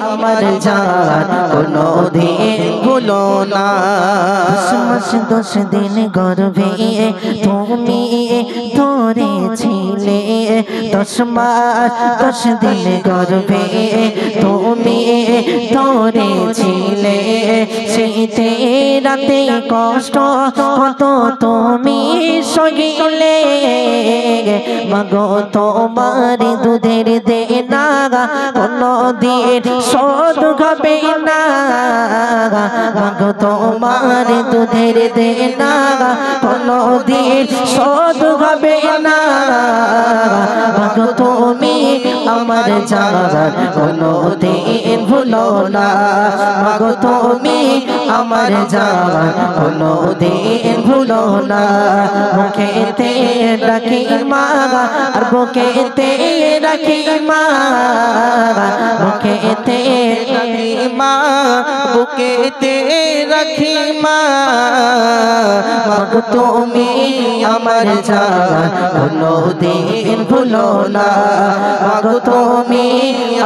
আমার জান কোনদিন ভুলো না। 10 মাস 10 দিন গর্ভে তুমি ধরেছিলে, 10 মাস 10 দিন গর্ভে তুমি ধরেছিলে। শীতে রাতে কষ্ট কত তুমি সইলে, মাগো তোমার দুধের দেনা কোনদিন শোধ হবে না। মাগো তোমার দুধের দেনা কোনদিন শোধ হবে না। মাগো তুমি আমার জান কোনদিন ভুলো না। মাগো তুমি আমার জান কোনদিন ভুলো না। বুকেতে রাখি মা আর বুকেতে রাখি মা, বুকেতে রাখি মা, বুকেতে রাখি মা। মাগো তুমি আমার জান কোনদিন ভুলো না। মাগো তুমি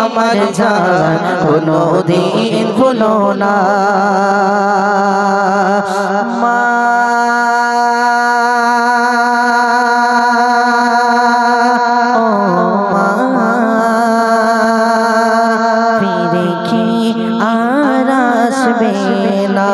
আমার জান কোনদিন ভুলো না। মা ফিরে কি আর আসবে না।